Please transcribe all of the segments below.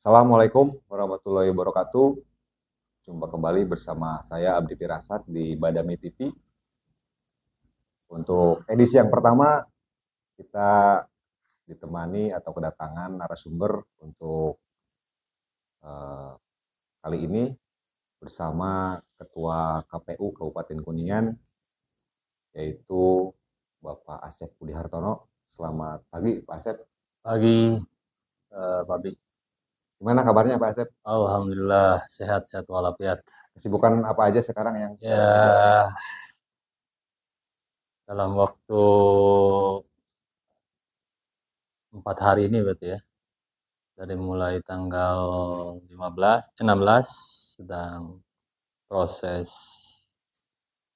Assalamualaikum warahmatullahi wabarakatuh. Jumpa kembali bersama saya Abdi Firasat di Badami TV. Untuk edisi yang pertama, kita ditemani atau kedatangan narasumber untuk eh, kali ini bersama Ketua KPU Kabupaten Kuningan, yaitu Bapak Asep Budi Hartono. Selamat pagi, Pak Asep. Pagi, Pak Bi. Gimana kabarnya, Pak Asep? Alhamdulillah sehat-sehat walafiat. Kesibukan apa aja sekarang yang sedang dijalani? Ya, dalam waktu 4 hari ini berarti ya, dari mulai tanggal 16 sedang proses,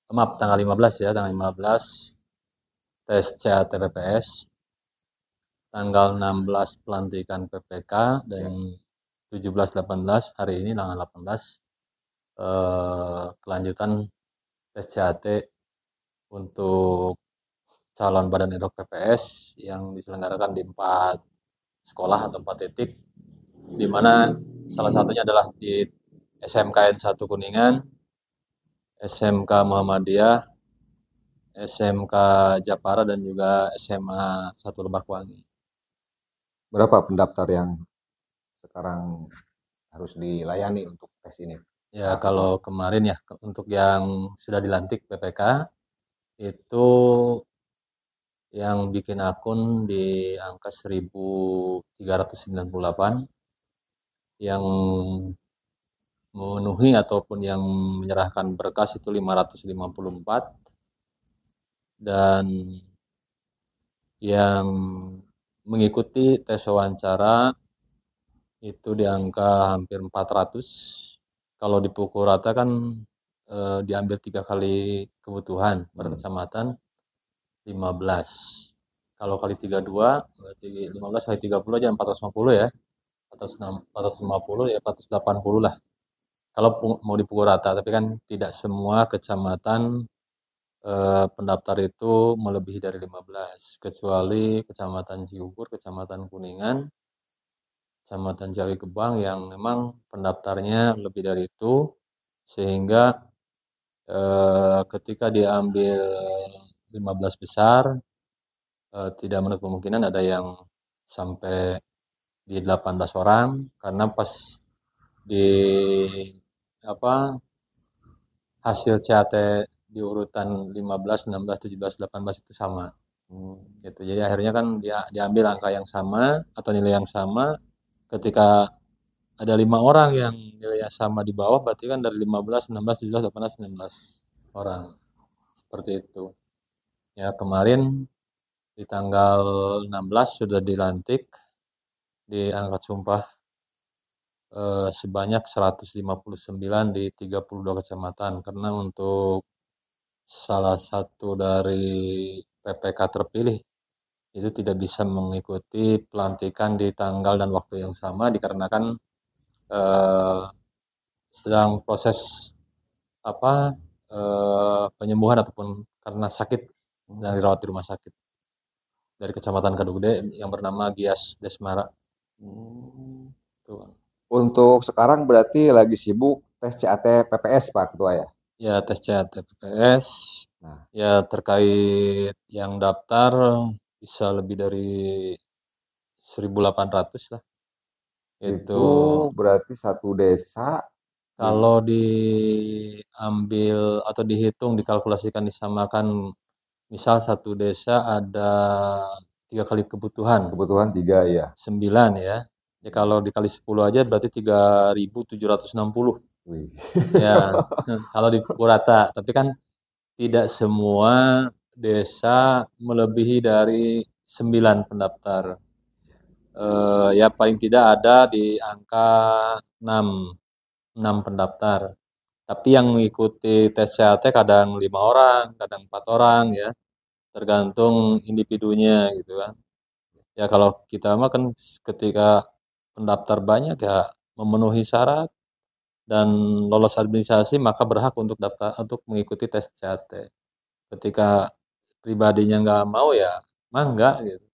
maaf tanggal 15 ya, tanggal 15 tes CAT PPS, tanggal 16 pelantikan PPK, dan Ya. 17-18 hari ini tanggal 18 kelanjutan tes CAT untuk calon badan ad hoc PPS yang diselenggarakan di 4 sekolah atau 4 titik, di mana salah satunya adalah di SMKN 1 Kuningan, SMK Muhammadiyah, SMK Japara, dan juga SMA 1 Lebakwangi. Berapa pendaftar yang sekarang harus dilayani untuk tes ini Ya, saat ini? kalau kemarin ya, untuk yang sudah dilantik PPK, itu yang bikin akun di angka 1.398, yang memenuhi ataupun yang menyerahkan berkas itu 554, dan yang mengikuti tes wawancara itu di angka hampir 400. Kalau di pukul rata kan diambil 3 kali kebutuhan per kecamatan 15. Kalau kali 32 berarti 15 kali 30 aja 450 ya. 450 ya 480 lah. Kalau mau dipukul rata, tapi kan tidak semua kecamatan pendaftar itu melebihi dari 15, kecuali Kecamatan Ciukur, Kecamatan Kuningan, Kecamatan Jawi Gebang yang memang pendaftarnya lebih dari itu, sehingga ketika diambil 15 besar, tidak menutup kemungkinan ada yang sampai di 18 orang, karena pas di apa hasil CAT di urutan 15, 16, 17, 18 itu sama. Gitu. Jadi akhirnya kan dia diambil angka yang sama atau nilai yang sama. Ketika ada 5 orang yang nilainya sama di bawah, berarti kan dari 15, 16, 17, 18, 19 orang. Seperti itu. Ya, kemarin di tanggal 16 sudah dilantik, diangkat sumpah sebanyak 159 di 32 kecamatan, karena untuk salah satu dari PPK terpilih itu tidak bisa mengikuti pelantikan di tanggal dan waktu yang sama, dikarenakan eh, sedang proses apa penyembuhan ataupun karena sakit dan dirawat di rumah sakit, dari Kecamatan Kadugde yang bernama Gias Desmara. Hmm. Tuh. Untuk sekarang berarti lagi sibuk tes CAT PPS Pak Ketua ya. Ya, tes CAT PPS. Nah, Ya, terkait yang daftar bisa lebih dari 1.800 lah. Itu itu berarti satu desa itu kalau diambil atau dihitung, dikalkulasikan, disamakan, misal satu desa ada 3 kali kebutuhan, kebutuhan tiga ya. 9 ya. Ya kalau dikali 10 aja berarti 3.760. Wih. Ya, kalau di pukul rata. Tapi kan tidak semua desa melebihi dari 9 pendaftar. Ya paling tidak ada di angka 6, 6 pendaftar. Tapi yang mengikuti tes CAT kadang 5 orang, kadang 4 orang ya, tergantung individunya gitu kan. Ya kalau kita mah kan ketika pendaftar banyak ya, memenuhi syarat dan lolos administrasi, maka berhak untuk daftar untuk mengikuti tes CAT. Ketika pribadinya nggak mau ya mangga gitu.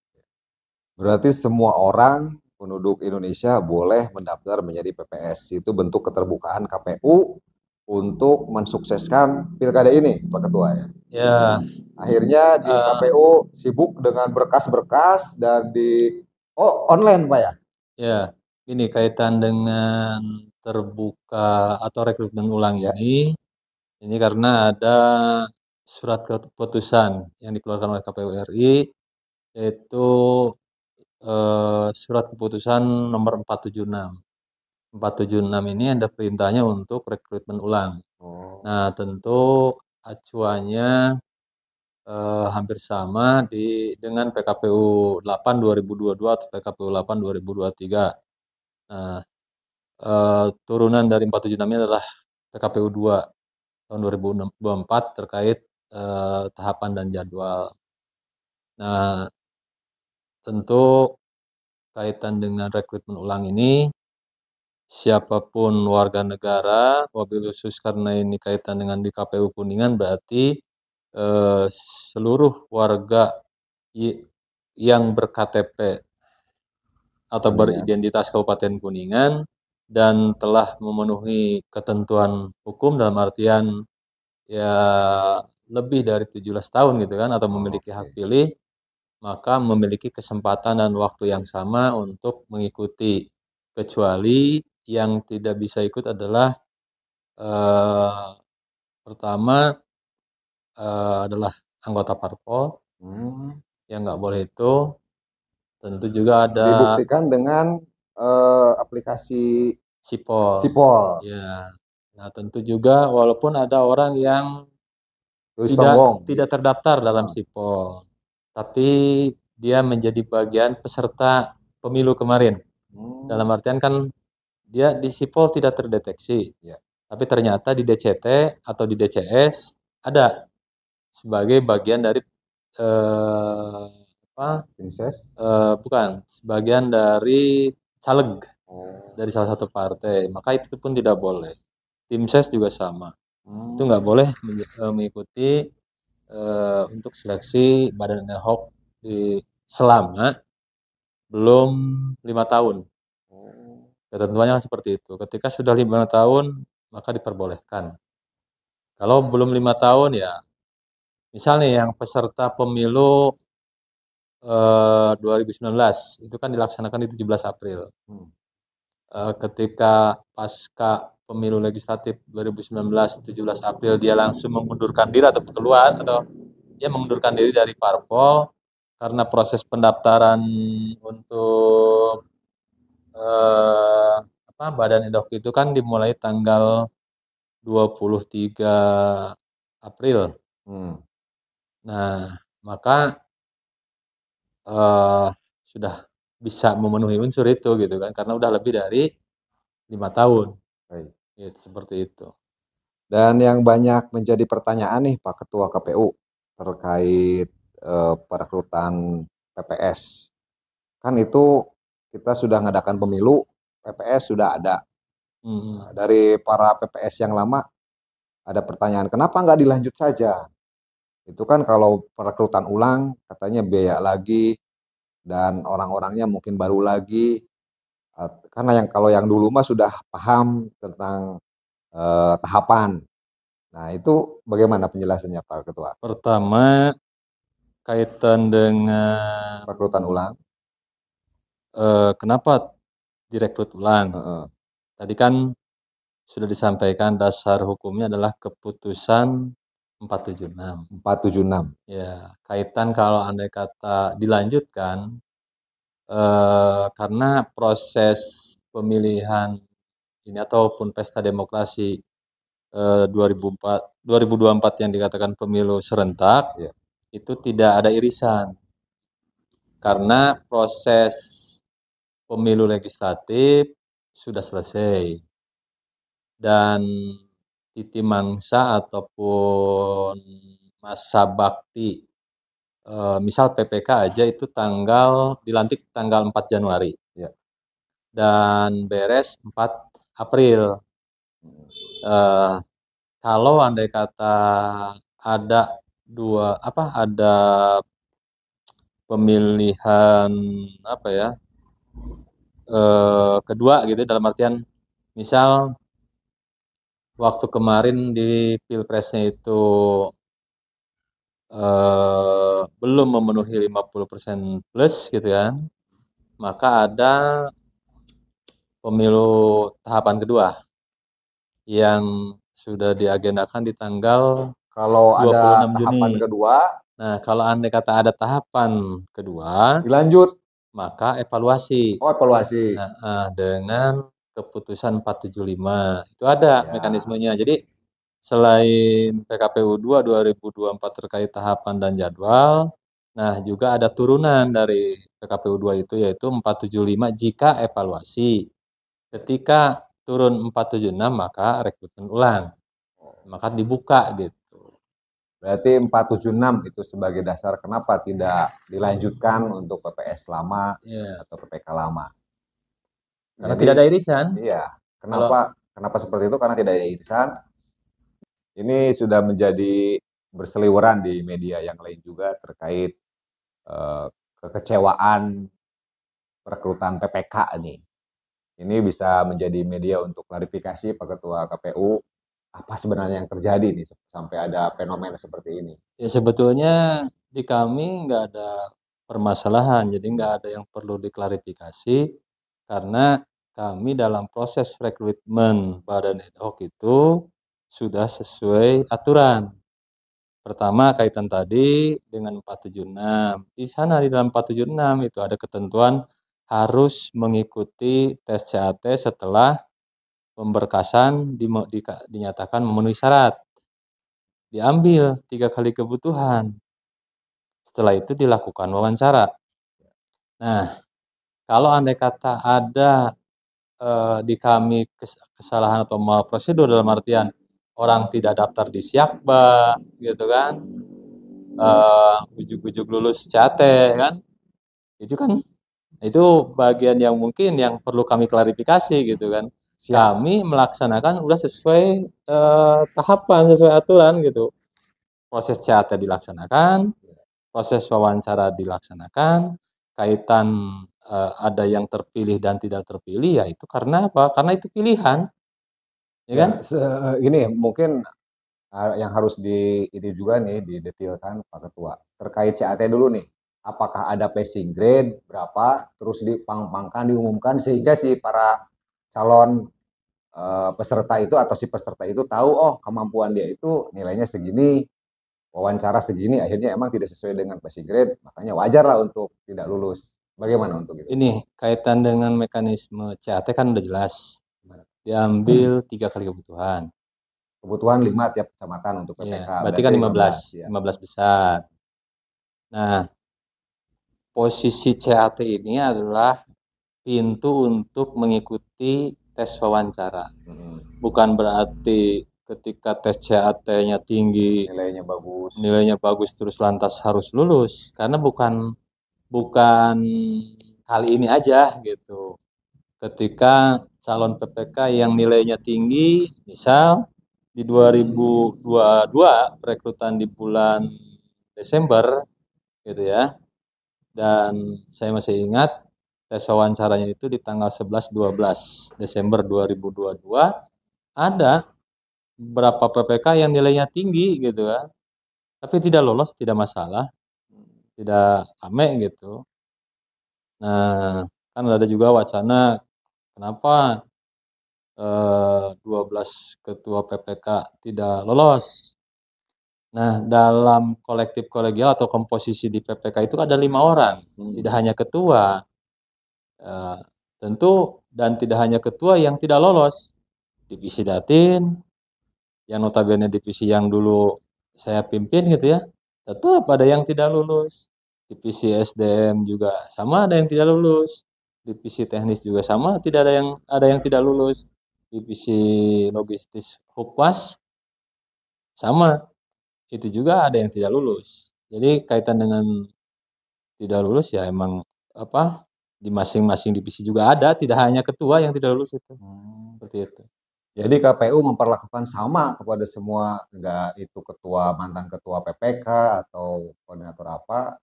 Berarti semua orang penduduk Indonesia boleh mendaftar menjadi PPS. Itu bentuk keterbukaan KPU untuk mensukseskan pilkada ini, Pak Ketua ya. Ya, Akhirnya di KPU sibuk dengan berkas-berkas dan online Pak ya. ya, ini kaitan dengan terbuka atau rekrutmen ulang Ya. ini karena ada surat keputusan yang dikeluarkan oleh KPU RI, yaitu surat keputusan nomor 476. 476 ini ada perintahnya untuk rekrutmen ulang. Nah, tentu acuannya hampir sama dengan PKPU 8 2022 atau PKPU 8 2023. Nah, turunan dari 476 ini adalah PKPU 2 tahun 2024 terkait tahapan dan jadwal. Nah, tentu kaitan dengan rekrutmen ulang ini, siapapun warga negara, wabil khusus karena ini kaitan dengan di KPU Kuningan, berarti seluruh warga yang berKTP atau beridentitas Kabupaten Kuningan dan telah memenuhi ketentuan hukum dalam artian ya lebih dari 17 tahun gitu kan, atau memiliki hak pilih, maka memiliki kesempatan dan waktu yang sama untuk mengikuti. Kecuali yang tidak bisa ikut adalah pertama adalah anggota parpol yang nggak boleh itu. Tentu juga ada dibuktikan dengan aplikasi sipol. Ya. Nah, tentu juga walaupun ada orang yang tidak terdaftar dalam sipol, tapi dia menjadi bagian peserta pemilu kemarin. Dalam artian kan dia di sipol tidak terdeteksi, tapi ternyata di DCT atau di DCS ada sebagai bagian dari bukan sebagian dari caleg dari salah satu partai, maka itu pun tidak boleh. Tim ses juga sama, itu nggak boleh mengikuti untuk seleksi badan ad hoc selama belum 5 tahun. Ketentuannya seperti itu. Ketika sudah 5 tahun, maka diperbolehkan. Kalau belum 5 tahun ya, misalnya yang peserta pemilu 2019 itu kan dilaksanakan di 17 April. Ketika pasca pemilu legislatif 2019 17 April dia langsung mengundurkan diri atau keluar, atau dia mengundurkan diri dari parpol karena proses pendaftaran untuk badan ad hoc itu kan dimulai tanggal 23 April. Nah, maka sudah bisa memenuhi unsur itu gitu kan, karena udah lebih dari 5 tahun. Gitu, seperti itu. Dan yang banyak menjadi pertanyaan nih Pak Ketua KPU terkait perekrutan PPS. Kan itu kita sudah mengadakan pemilu, PPS sudah ada. Dari para PPS yang lama ada pertanyaan, kenapa nggak dilanjut saja? Itu kan kalau perekrutan ulang katanya biaya lagi dan orang-orangnya mungkin baru lagi. Karena kalau yang dulu mah sudah paham tentang tahapan. Nah, itu bagaimana penjelasannya Pak Ketua? Pertama, kaitan dengan perekrutan ulang. Kenapa direkrut ulang? Tadi kan sudah disampaikan dasar hukumnya adalah keputusan 476. 476. Ya, kaitan kalau andai kata dilanjutkan, karena proses pemilihan ini ataupun pesta demokrasi 2024 yang dikatakan pemilu serentak, itu tidak ada irisan. Karena proses pemilu legislatif sudah selesai. Dan titi mangsa ataupun masa bakti, misal PPK aja itu dilantik tanggal 4 Januari. Dan beres 4 April. Kalau andai kata ada pemilihan kedua gitu, dalam artian misal waktu kemarin di pilpresnya itu belum memenuhi 50% plus gitu kan, maka ada pemilu tahapan kedua yang sudah diagendakan di tanggal Kalau ada 26 tahapan Juni. kedua, Nah, kalau andai kata ada tahapan kedua, dilanjut. maka evaluasi. Oh, evaluasi. Nah, dengan keputusan 475 itu ada Ya. mekanismenya. Jadi selain PKPU 2 2024 terkait tahapan dan jadwal, nah juga ada turunan dari PKPU 2 itu yaitu 475 jika evaluasi. Ketika turun 476 maka rekrutmen ulang, maka dibuka gitu. Berarti 476 itu sebagai dasar kenapa tidak dilanjutkan untuk PPS lama atau PPK lama. Karena Jadi, tidak ada irisan. iya, kenapa seperti itu? Karena tidak ada irisan. Ini sudah menjadi berseliweran di media yang lain juga terkait kekecewaan perekrutan PPK ini. Ini bisa menjadi media untuk klarifikasi Pak Ketua KPU apa sebenarnya yang terjadi nih sampai ada fenomena seperti ini. Ya sebetulnya di kami nggak ada permasalahan, jadi nggak ada yang perlu diklarifikasi karena kami dalam proses rekrutmen badan ad hoc itu sudah sesuai aturan. Pertama kaitan tadi dengan 476. Di sana di dalam 476 itu ada ketentuan harus mengikuti tes CAT setelah pemberkasan dinyatakan memenuhi syarat. Diambil 3 kali kebutuhan. Setelah itu dilakukan wawancara. Nah, kalau andai kata ada di kami kesalahan atau prosedur dalam artian orang tidak daftar di Syakba gitu kan, ujuk-ujuk lulus CAT kan, itu bagian yang mungkin yang perlu kami klarifikasi gitu kan. Siap. Kami melaksanakan udah sesuai tahapan, sesuai aturan gitu. Proses CAT dilaksanakan, proses wawancara dilaksanakan, kaitan ada yang terpilih dan tidak terpilih, ya itu karena apa? Karena itu pilihan, ya kan? Ini mungkin yang harus ini juga nih didetilkan Pak Ketua terkait CAT dulu nih. Apakah ada passing grade berapa, terus dipang-pangkan, diumumkan sehingga si para calon peserta itu atau si peserta itu tahu oh kemampuan dia itu nilainya segini, wawancara segini, akhirnya emang tidak sesuai dengan passing grade, makanya wajar lah untuk tidak lulus. Bagaimana untuk itu? Ini kaitan dengan mekanisme CAT kan udah jelas. Diambil 3 kali kebutuhan. Kebutuhan 5 tiap kecamatan untuk PPK. Ya, berarti kan 15, ya. 15 besar. Nah, posisi CAT ini adalah pintu untuk mengikuti tes wawancara. Bukan berarti ketika tes CAT-nya tinggi, nilainya bagus terus lantas harus lulus, karena bukan kali ini aja gitu. Ketika calon PPK yang nilainya tinggi, misal di 2022 perekrutan di bulan Desember gitu ya, dan saya masih ingat tes wawancaranya itu di tanggal 11-12 Desember 2022, ada beberapa PPK yang nilainya tinggi gitu kan, tapi tidak lolos, tidak masalah, tidak rame gitu. Nah, kan ada juga wacana kenapa 12 ketua PPK tidak lolos. Nah, dalam kolektif kolegial atau komposisi di PPK itu ada 5 orang, tidak hanya ketua. Tentu dan tidak hanya ketua yang tidak lolos. Divisi Datin, yang notabene divisi yang dulu saya pimpin gitu ya, tetap ada yang tidak lulus. Divisi SDM juga sama, ada yang tidak lulus. Divisi teknis juga sama, ada yang tidak lulus. Divisi logistik Hukwas sama, itu juga ada yang tidak lulus. Jadi kaitan dengan tidak lulus ya emang apa, di masing-masing divisi juga ada, tidak hanya ketua yang tidak lulus itu. Seperti itu. Jadi KPU memperlakukan sama kepada semua, enggak itu ketua, mantan ketua PPK atau koordinator apa.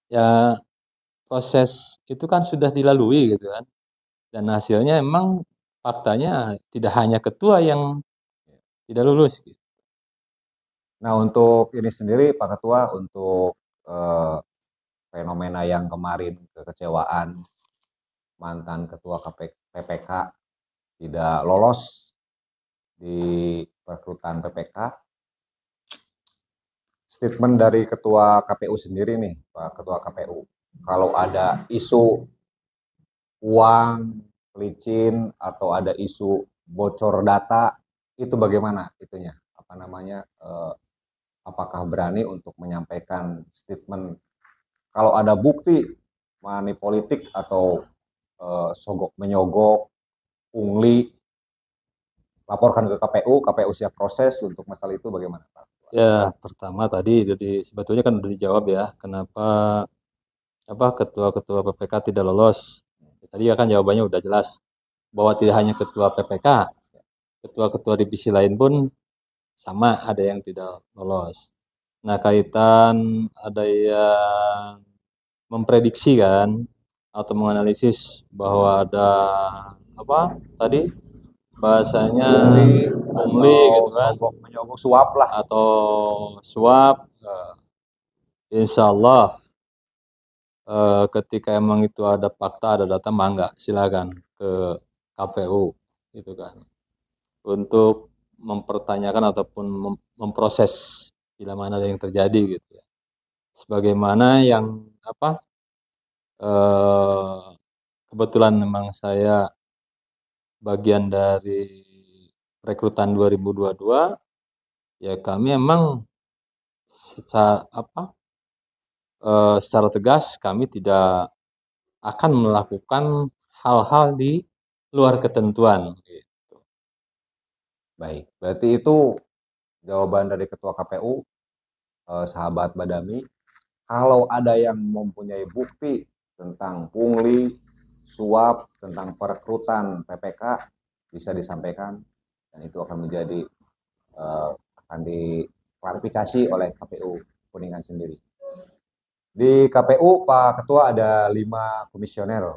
Ya proses itu kan sudah dilalui gitu kan. Dan hasilnya emang faktanya tidak hanya ketua yang tidak lulus. Nah, untuk ini sendiri Pak Ketua, untuk eh, fenomena yang kemarin kekecewaan mantan ketua PPK tidak lolos di perekrutan PPK, statement dari ketua KPU sendiri nih, Pak Ketua KPU, kalau ada isu uang licin atau ada isu bocor data, itu bagaimana itunya, apa namanya, apakah berani untuk menyampaikan statement kalau ada bukti money politik atau sogok menyogok, pungli, laporkan ke KPU, KPU siap proses untuk masalah itu, bagaimana Pak? Ya, pertama tadi sebetulnya kan udah dijawab ya, kenapa ketua-ketua PPK tidak lolos. Tadi ya kan jawabannya udah jelas bahwa tidak hanya ketua PPK, ketua-ketua divisi lain pun sama, ada yang tidak lolos. Nah, kaitan ada yang memprediksi kan atau menganalisis bahwa ada apa tadi bahasanya pungli gitu kan, sogok menyogok, suap lah. atau suap. Insya Allah ketika emang itu ada fakta, ada data, mangga silakan ke KPU gitu kan, untuk mempertanyakan ataupun memproses bila mana ada yang terjadi gitu ya. Sebagaimana yang kebetulan memang saya bagian dari rekrutan 2022, ya kami emang secara tegas kami tidak akan melakukan hal-hal di luar ketentuan. Baik, berarti itu jawaban dari Ketua KPU, sahabat Badami. Kalau ada yang mempunyai bukti tentang pungli, suap, tentang perekrutan PPK, bisa disampaikan dan itu akan menjadi akan diklarifikasi oleh KPU Kuningan sendiri. Di KPU Pak Ketua ada 5 komisioner.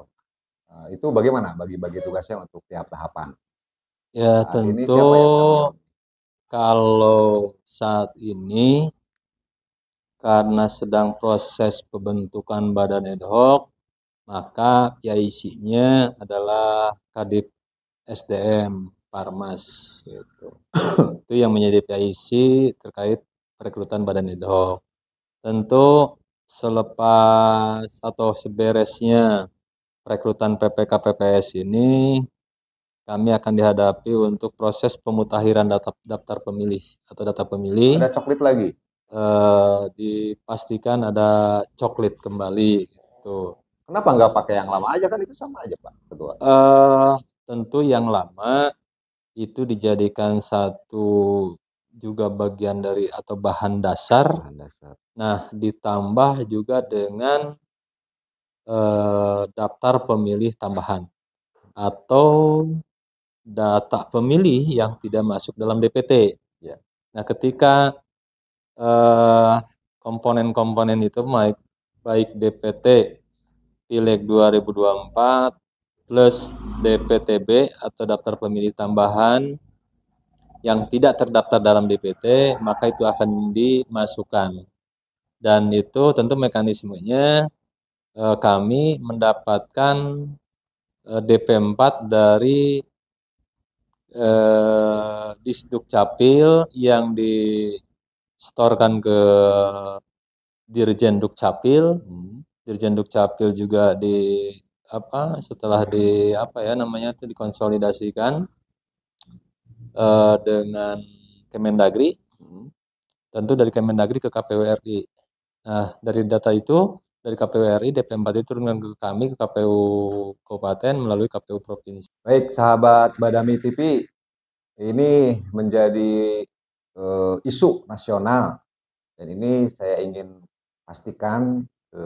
Itu bagaimana bagi-bagi tugasnya untuk tiap tahapan? Ya Saat ini tentu siapa yang tanggung? kalau saat ini karena sedang proses pembentukan badan ad hoc, maka PIC-nya adalah Kadip SDM Parmas gitu. Itu yang menjadi PIC terkait perekrutan badan ad hoc. Tentu selepas atau seberesnya perekrutan PPK PPS ini, kami akan dihadapi untuk proses pemutahiran daftar pemilih atau data pemilih. Ada coklit lagi? Dipastikan ada coklit kembali gitu. Kenapa nggak pakai yang lama aja, kan itu sama aja Pak Ketua? Tentu yang lama itu dijadikan satu juga bagian dari atau bahan dasar. Nah, ditambah juga dengan daftar pemilih tambahan atau data pemilih yang tidak masuk dalam DPT. Ya. Nah, ketika komponen-komponen itu baik DPT Pileg 2024 plus DPTB atau daftar pemilih tambahan yang tidak terdaftar dalam DPT, maka itu akan dimasukkan. Dan itu tentu mekanismenya kami mendapatkan DP4 dari Disduk Capil yang distorkan ke Dirjen Dukcapil. Dirjen Dukcapil juga setelah dikonsolidasikan dengan Kemendagri, tentu dari Kemendagri ke KPU RI. Nah, dari data itu dari KPU RI DP4 itu turunkan ke kami, ke KPU Kabupaten melalui KPU Provinsi. Baik, sahabat Badami TV, ini menjadi isu nasional dan ini saya ingin pastikan ke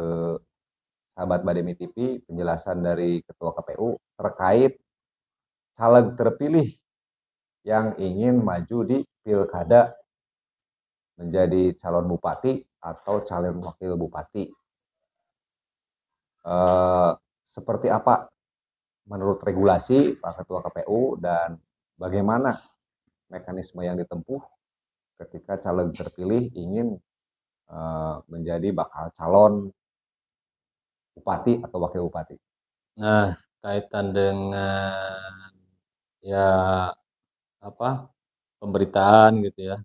sahabat Badami TV penjelasan dari Ketua KPU terkait caleg terpilih yang ingin maju di pilkada menjadi calon bupati atau calon wakil bupati. Seperti apa menurut regulasi Pak Ketua KPU, dan bagaimana mekanisme yang ditempuh ketika caleg terpilih ingin menjadi bakal calon bupati atau wakil bupati. Nah, kaitan dengan ya pemberitaan gitu ya,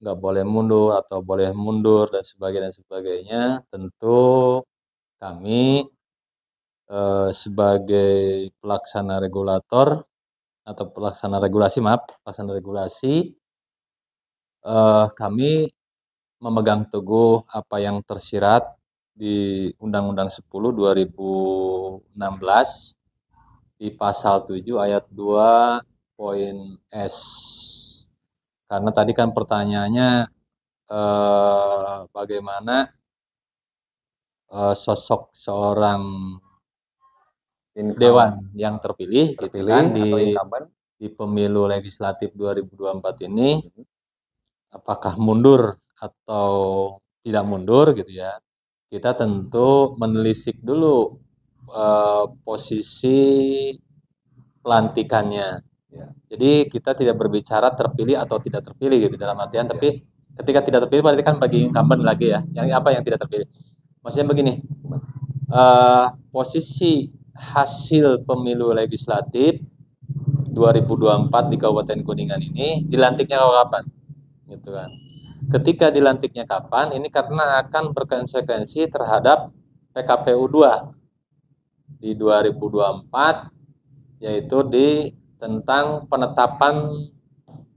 nggak boleh mundur atau boleh mundur dan sebagainya, tentu kami sebagai pelaksana regulator atau pelaksana regulasi, kami memegang teguh apa yang tersirat di Undang-Undang 10 2016 di pasal 7 ayat 2 poin S. Karena tadi kan pertanyaannya bagaimana sosok seorang dewan yang terpilih gitu kan di pemilu legislatif 2024 ini, apakah mundur atau tidak mundur gitu ya. Kita tentu menelisik dulu posisi pelantikannya. Ya. Jadi kita tidak berbicara terpilih atau tidak terpilih gitu dalam artian, tapi ketika tidak terpilih berarti kan bagi incumbent lagi ya. Yang apa yang tidak terpilih? Maksudnya begini, posisi hasil pemilu legislatif 2024 di Kabupaten Kuningan ini dilantiknya kapan? Gitu kan. Ketika dilantiknya kapan? Ini karena akan berkonsekuensi terhadap PKPU 2 di 2024, yaitu di tentang penetapan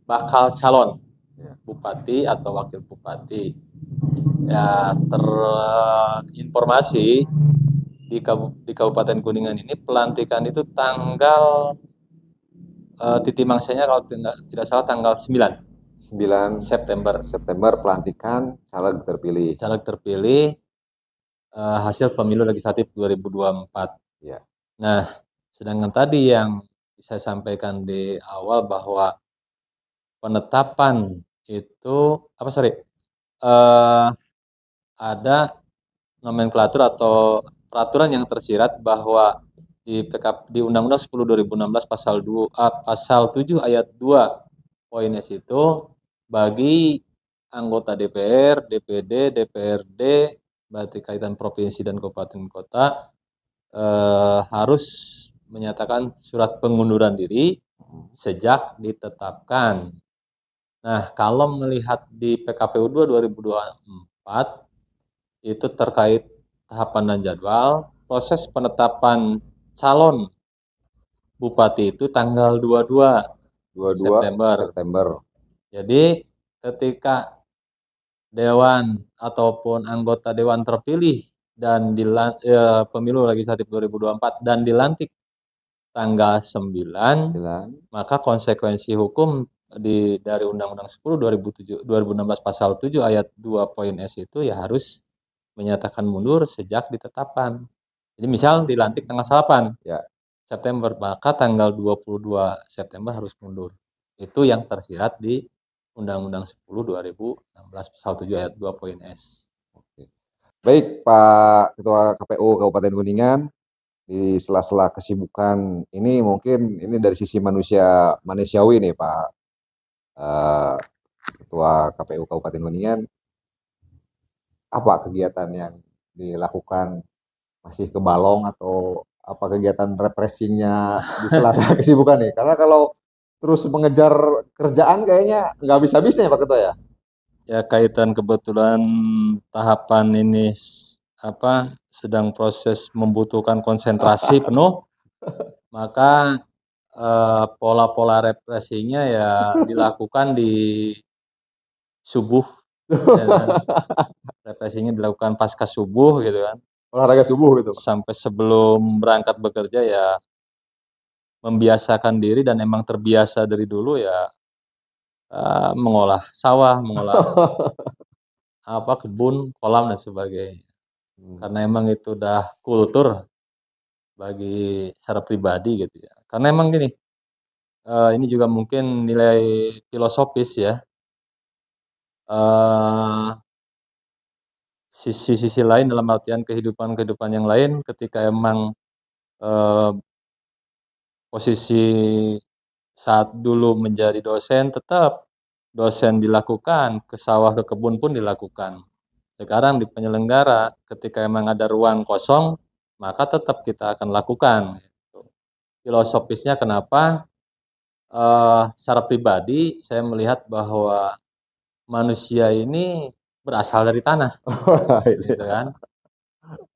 bakal calon bupati atau wakil bupati. Ya, terinformasi di Kabupaten Kuningan ini pelantikan itu tanggal titik mangsanya kalau tidak salah tanggal 9 September. September pelantikan caleg terpilih. Caleg terpilih hasil pemilu legislatif 2024. Ya. Nah, sedangkan tadi yang saya sampaikan di awal bahwa penetapan itu ada nomenklatur atau peraturan yang tersirat bahwa di Undang-Undang 10 2016 pasal 7 ayat 2 poin S itu bagi anggota DPR, DPD, DPRD, berarti kaitan provinsi dan kabupaten kota harus menyatakan surat pengunduran diri sejak ditetapkan. Nah, kalau melihat di PKPU 2 2024 itu terkait tahapan dan jadwal, proses penetapan calon bupati itu tanggal 22 September. Jadi ketika dewan ataupun anggota dewan terpilih dan pemilu legislatif 2024 dan dilantik tanggal 9, maka konsekuensi hukum dari Undang-Undang 10 2016 pasal 7 ayat 2 poin S itu ya harus menyatakan mundur sejak ditetapkan. Jadi misal dilantik tanggal 8 September, maka tanggal 22 September harus mundur. Itu yang tersirat di Undang-Undang 10 2016 pasal 7 ayat 2 poin S. Baik, Pak Ketua KPU Kabupaten Kuningan, di sela-sela kesibukan ini mungkin ini dari sisi manusiawi nih Pak Ketua KPU Kabupaten Kuningan, apa kegiatan yang dilakukan, masih ke Balong atau apa kegiatan refreshingnya di sela-sela kesibukan nih? Karena kalau terus mengejar kerjaan kayaknya nggak habis-habisnya ya Pak Ketua ya? Ya, kaitan kebetulan tahapan ini sedang proses membutuhkan konsentrasi penuh, maka pola-pola represinya ya dilakukan di subuh. Represinya dilakukan pasca subuh gitu kan. Olahraga subuh gitu. Sampai sebelum berangkat bekerja ya membiasakan diri, dan emang terbiasa dari dulu ya mengolah sawah, mengolah kebun, kolam dan sebagainya. Karena emang itu udah kultur bagi secara pribadi gitu ya. Karena emang gini, ini juga mungkin nilai filosofis ya. Sisi-sisi lain dalam artian kehidupan yang lain, ketika emang eh, posisi saat dulu menjadi dosen tetap dosen dilakukan, ke sawah ke kebun pun dilakukan. Sekarang di penyelenggara ketika emang ada ruang kosong maka tetap kita akan lakukan. Gitu. Filosofisnya kenapa? Secara pribadi saya melihat bahwa manusia ini berasal dari tanah, gitu kan?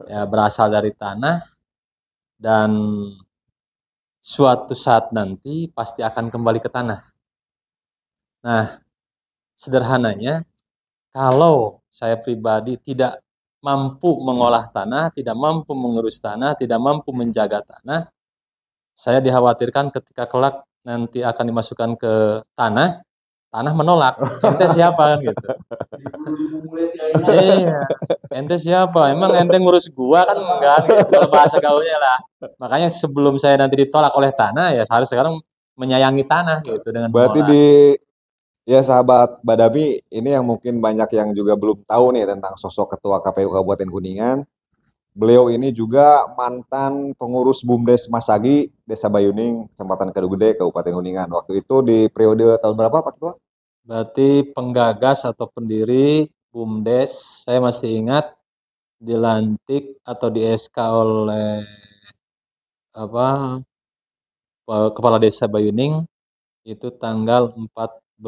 Ya berasal dari tanah dan suatu saat nanti pasti akan kembali ke tanah. Nah, sederhananya, kalau saya pribadi tidak mampu mengolah tanah, tidak mampu mengurus tanah, tidak mampu menjaga tanah, saya dikhawatirkan ketika kelak nanti akan dimasukkan ke tanah, tanah menolak. Ente siapa kan gitu. Iya, ente siapa? Emang ente ngurus gua kan enggak gitu. Kalau bahasa gaulnya lah. Makanya sebelum saya nanti ditolak oleh tanah, ya harus sekarang menyayangi tanah gitu dengan Berarti mengolah. ya sahabat Badami, ini yang mungkin banyak yang juga belum tahu nih tentang sosok Ketua KPU Kabupaten Kuningan. Beliau ini juga mantan pengurus BUMDes Masagi, Desa Bayuning, Kecamatan Kedugede, Kabupaten Kuningan. Waktu itu di periode tahun berapa, Pak Ketua? Berarti penggagas atau pendiri BUMDes, saya masih ingat dilantik atau di SK oleh apa Kepala Desa Bayuning itu tanggal 14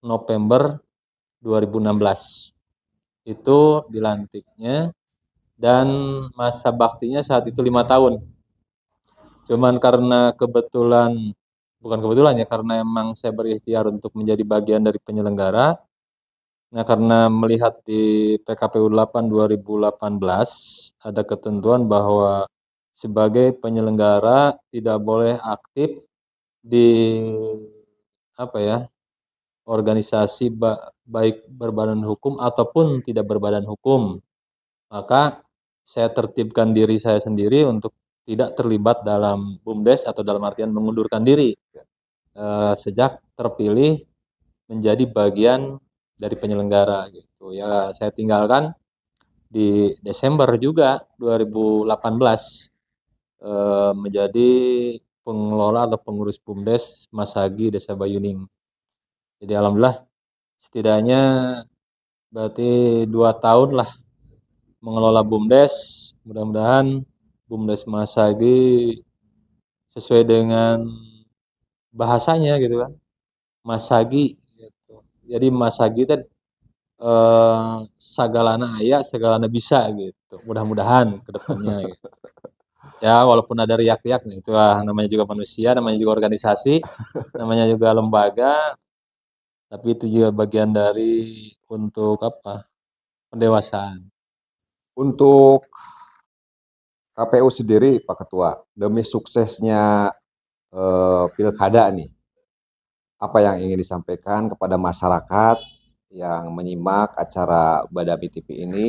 November 2016. Itu dilantiknya dan masa baktinya saat itu 5 tahun. Cuman karena kebetulan, bukan kebetulan ya, karena emang saya berikhtiar untuk menjadi bagian dari penyelenggara. Nah, karena melihat di PKPU 8 2018 ada ketentuan bahwa sebagai penyelenggara tidak boleh aktif di apa ya, organisasi baik berbadan hukum ataupun tidak berbadan hukum. Maka saya tertibkan diri saya sendiri untuk tidak terlibat dalam BUMDes atau dalam artian mengundurkan diri sejak terpilih menjadi bagian dari penyelenggara gitu. Ya saya tinggalkan di Desember juga 2018 menjadi pengelola atau pengurus BUMDes Masagi Desa Bayuning. Jadi alhamdulillah setidaknya berarti 2 tahun lah mengelola BUMDes. Mudah-mudahan BUMDes Masagi sesuai dengan bahasanya gitu kan. Masagi gitu. Jadi Masagi itu sagalana aya, sagalana bisa gitu. Mudah-mudahan ke depannya gitu. Ya walaupun ada riak-riak nah itu namanya juga manusia, namanya juga organisasi, namanya juga lembaga, tapi itu juga bagian dari untuk apa? Pendewasaan. Untuk KPU sendiri, Pak Ketua, demi suksesnya pilkada nih, apa yang ingin disampaikan kepada masyarakat yang menyimak acara Badami TV ini,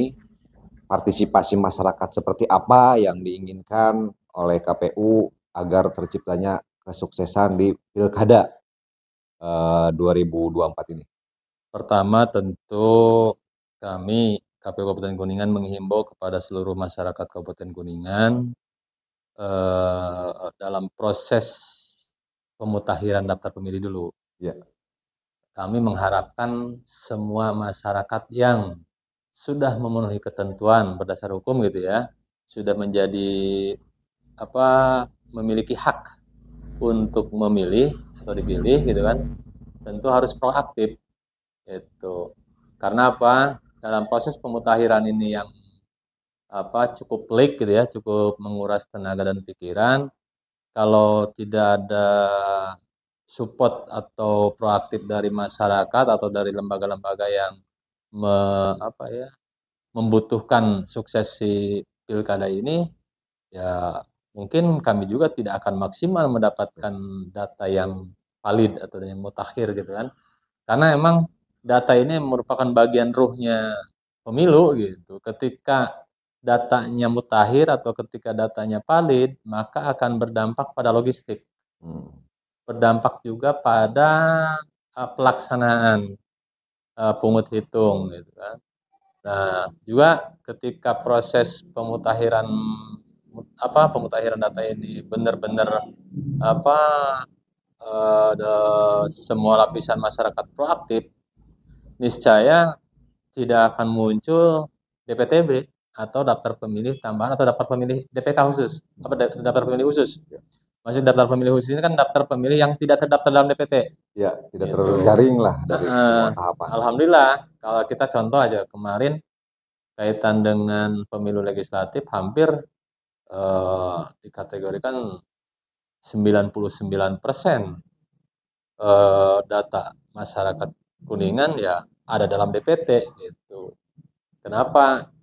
partisipasi masyarakat seperti apa yang diinginkan oleh KPU agar terciptanya kesuksesan di pilkada 2024 ini. Pertama tentu kami KPU Kabupaten Kuningan menghimbau kepada seluruh masyarakat Kabupaten Kuningan dalam proses pemutakhiran daftar pemilih dulu. Ya. Kami mengharapkan semua masyarakat yang sudah memenuhi ketentuan berdasar hukum gitu ya, sudah menjadi apa memiliki hak untuk memilih atau dipilih gitu kan, tentu harus proaktif itu. Karena apa? Dalam proses pemutakhiran ini yang cukup pelik gitu ya, cukup menguras tenaga dan pikiran. Kalau tidak ada support atau proaktif dari masyarakat atau dari lembaga-lembaga yang me, membutuhkan suksesi pilkada ini, ya mungkin kami juga tidak akan maksimal mendapatkan data yang valid atau yang mutakhir gitu kan. Karena emang data ini merupakan bagian ruhnya pemilu gitu. Ketika datanya mutakhir atau ketika datanya valid, maka akan berdampak pada logistik. Berdampak juga pada pelaksanaan pungut hitung gitu kan. Nah, juga ketika proses pemutakhiran pemutahiran data ini benar-benar apa semua lapisan masyarakat proaktif, niscaya tidak akan muncul DPTB atau daftar pemilih tambahan atau daftar pemilih DPK khusus, daftar pemilih khusus. Maksud daftar pemilih khusus ini kan daftar pemilih yang tidak terdaftar dalam DPT. Ya, tidak gitu. terjaring lah dari semua tahapan. Alhamdulillah, kalau kita contoh aja kemarin kaitan dengan pemilu legislatif hampir dikategorikan 99% data masyarakat Kuningan ya ada dalam DPT gitu. Kenapa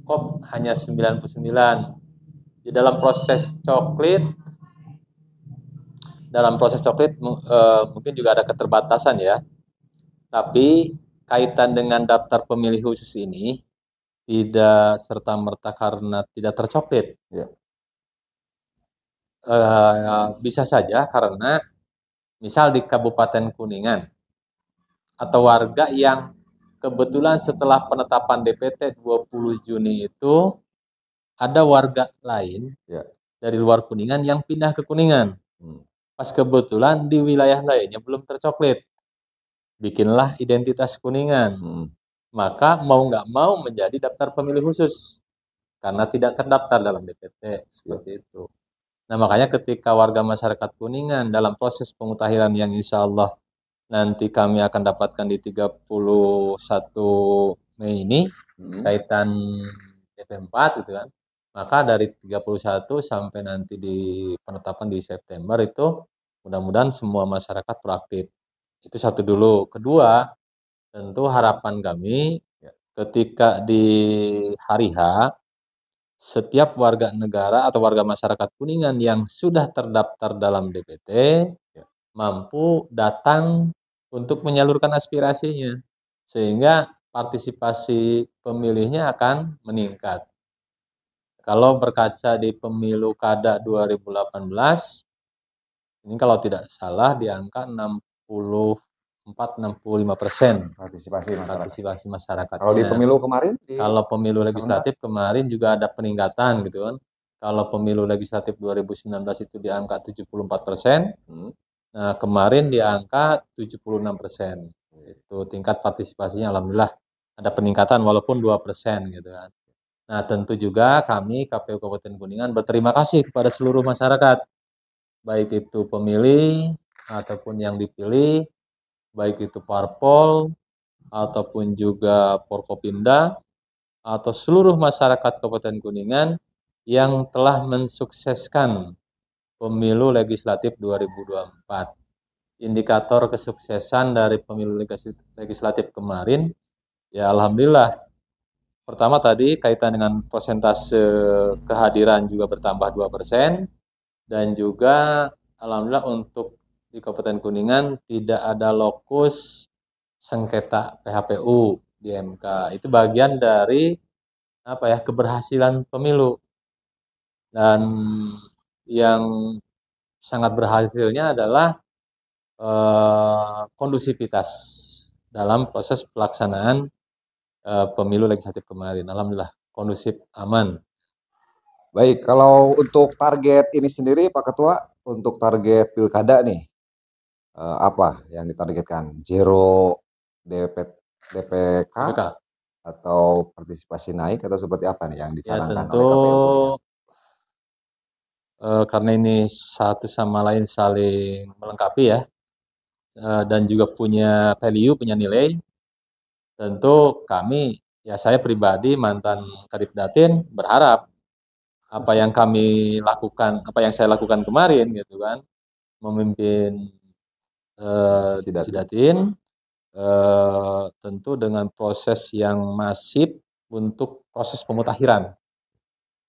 kok hanya 99? Di dalam proses coklit mungkin juga ada keterbatasan ya. Tapi kaitan dengan daftar pemilih khusus ini tidak serta-merta karena tidak tercoklit. Ya. Bisa saja karena misal di Kabupaten Kuningan atau warga yang kebetulan setelah penetapan DPT 20 Juni itu ada warga lain dari luar Kuningan yang pindah ke Kuningan. Pas kebetulan di wilayah lainnya belum tercoklit. Bikinlah identitas Kuningan. Maka mau nggak mau menjadi daftar pemilih khusus. Karena tidak terdaftar dalam DPT. Seperti itu. Nah makanya ketika warga masyarakat Kuningan dalam proses pemutahiran yang insya Allah nanti kami akan dapatkan di 31 Mei ini, kaitan DP4 gitu kan. Maka dari 31 sampai nanti di penetapan di September itu mudah-mudahan semua masyarakat proaktif. Itu satu dulu. Kedua, tentu harapan kami ketika di hari H, setiap warga negara atau warga masyarakat Kuningan yang sudah terdaftar dalam DPT mampu datang untuk menyalurkan aspirasinya. Sehingga partisipasi pemilihnya akan meningkat. Kalau berkaca di pemilu kada 2018, ini kalau tidak salah di angka 64-65% partisipasi masyarakat. Kalau di pemilu kemarin? Kalau pemilu legislatif kemarin juga ada peningkatan gitu kan. Kalau pemilu legislatif 2019 itu di angka 74%, nah kemarin di angka 76%. Itu tingkat partisipasinya alhamdulillah ada peningkatan walaupun 2% gitu kan. Nah, tentu juga kami KPU Kabupaten Kuningan berterima kasih kepada seluruh masyarakat, baik itu pemilih ataupun yang dipilih, baik itu parpol ataupun juga Forkopimda atau seluruh masyarakat Kabupaten Kuningan yang telah mensukseskan pemilu legislatif 2024. Indikator kesuksesan dari pemilu legislatif kemarin, ya alhamdulillah. Pertama tadi kaitan dengan persentase kehadiran juga bertambah 2%, dan juga alhamdulillah untuk di Kabupaten Kuningan tidak ada lokus sengketa PHPU di MK. Itu bagian dari keberhasilan pemilu. Dan yang sangat berhasilnya adalah kondusivitas dalam proses pelaksanaan pemilu legislatif kemarin. Alhamdulillah kondusif, aman. Baik, kalau untuk target ini sendiri Pak Ketua, untuk target pilkada nih, apa yang ditargetkan? Zero DPK atau partisipasi naik atau seperti apa nih yang dicanangkan oleh KPU? Karena ini satu sama lain saling melengkapi ya, dan juga punya value, punya nilai. Tentu kami, ya saya pribadi mantan Kadip Datin berharap apa yang kami lakukan, apa yang saya lakukan kemarin gitu kan, memimpin Datin, tentu dengan proses yang masif untuk proses pemutakhiran.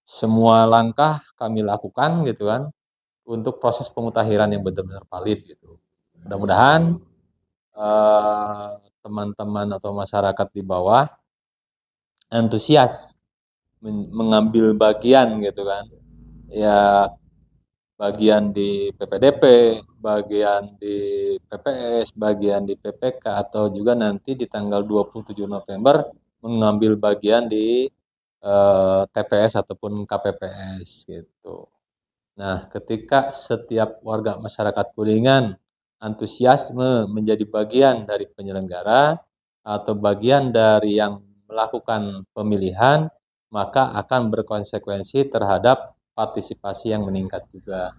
Semua langkah kami lakukan gitu kan untuk proses pemutakhiran yang benar-benar valid gitu. Mudah-mudahan teman-teman atau masyarakat di bawah antusias mengambil bagian gitu kan. Ya bagian di PPDP, bagian di PPS, bagian di PPK, atau juga nanti di tanggal 27 November mengambil bagian di TPS ataupun KPPS gitu. Nah, ketika setiap warga masyarakat Kuningan antusiasme menjadi bagian dari penyelenggara atau bagian dari yang melakukan pemilihan, maka akan berkonsekuensi terhadap partisipasi yang meningkat juga.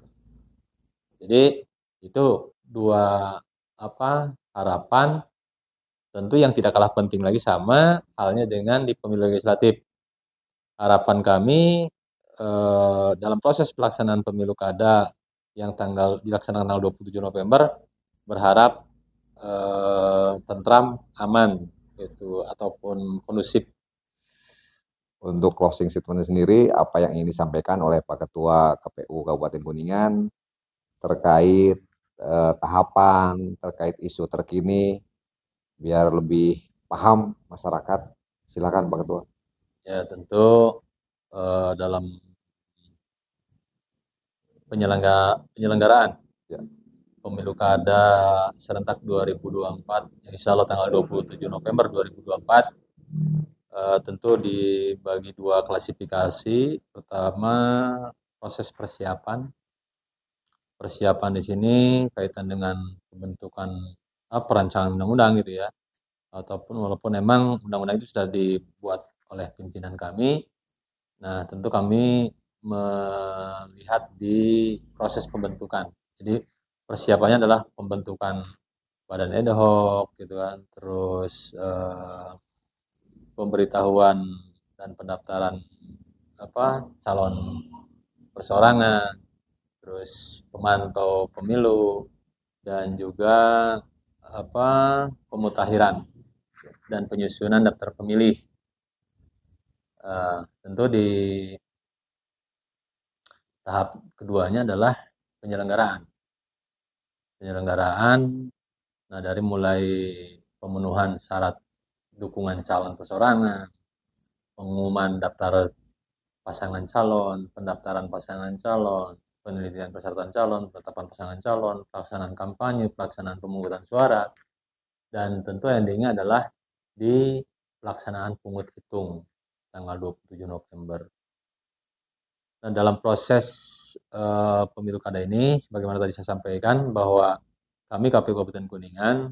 Jadi itu dua harapan, tentu yang tidak kalah penting lagi sama halnya dengan di pemilu legislatif. Harapan kami dalam proses pelaksanaan pemilu kada yang dilaksanakan tanggal 27 November berharap tentram, aman gitu ataupun kondusif. Untuk closing statement sendiri, apa yang ingin disampaikan oleh Pak Ketua KPU Kabupaten Kuningan terkait tahapan, terkait isu terkini, biar lebih paham masyarakat. Silakan Pak Ketua. Ya tentu dalam penyelenggaraan Ya. pemilu kada serentak 2024, insya Allah tanggal 27 November 2024, tentu dibagi dua klasifikasi. Pertama, proses persiapan. Persiapan di sini kaitan dengan pembentukan perancangan undang-undang gitu ya, ataupun walaupun memang undang-undang itu sudah dibuat oleh pimpinan kami. Nah, tentu kami melihat di proses pembentukan. Jadi persiapannya adalah pembentukan badan ad hoc gitu kan, terus pemberitahuan dan pendaftaran calon perseorangan, terus pemantau pemilu, dan juga pemutakhiran dan penyusunan daftar pemilih. Tentu di tahap keduanya adalah penyelenggaraan. Nah dari mulai pemenuhan syarat dukungan calon perseorangan, pengumuman daftar pasangan calon, pendaftaran pasangan calon, penelitian persyaratan calon, penetapan pasangan calon, pelaksanaan kampanye, pelaksanaan pemungutan suara, dan tentu endingnya adalah di pelaksanaan pungut hitung tanggal 27 November. Dan dalam proses pemilu kada ini, sebagaimana tadi saya sampaikan, bahwa kami KPU Kabupaten Kuningan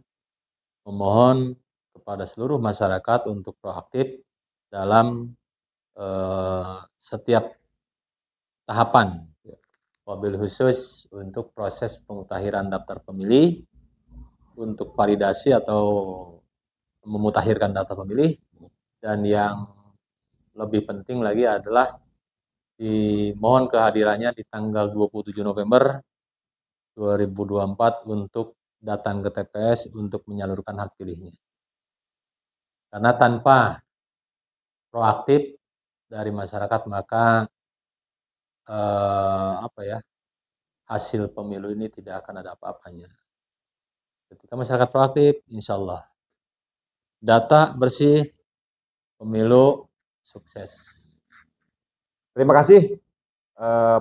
memohon kepada seluruh masyarakat untuk proaktif dalam setiap tahapan, wabil khusus untuk proses pemutahiran daftar pemilih, untuk validasi atau memutakhirkan daftar pemilih, dan yang lebih penting lagi adalah dimohon kehadirannya di tanggal 27 November 2024 untuk datang ke TPS untuk menyalurkan hak pilihnya. Karena tanpa proaktif dari masyarakat maka hasil pemilu ini tidak akan ada apa-apanya. Ketika masyarakat proaktif, insya Allah data bersih, pemilu sukses. Terima kasih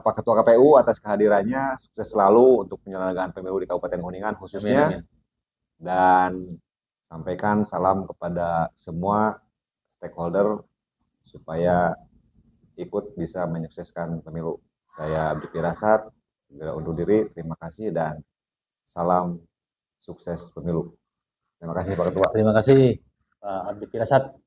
Pak Ketua KPU atas kehadirannya. Sukses selalu untuk penyelenggaraan pemilu di Kabupaten Kuningan khususnya. Amin, amin. Dan sampaikan salam kepada semua stakeholder supaya ikut bisa menyukseskan pemilu. Saya Abdi Firasat, segera undur diri. Terima kasih dan salam sukses pemilu. Terima kasih Pak Ketua. Terima kasih Pak Abdi Firasat.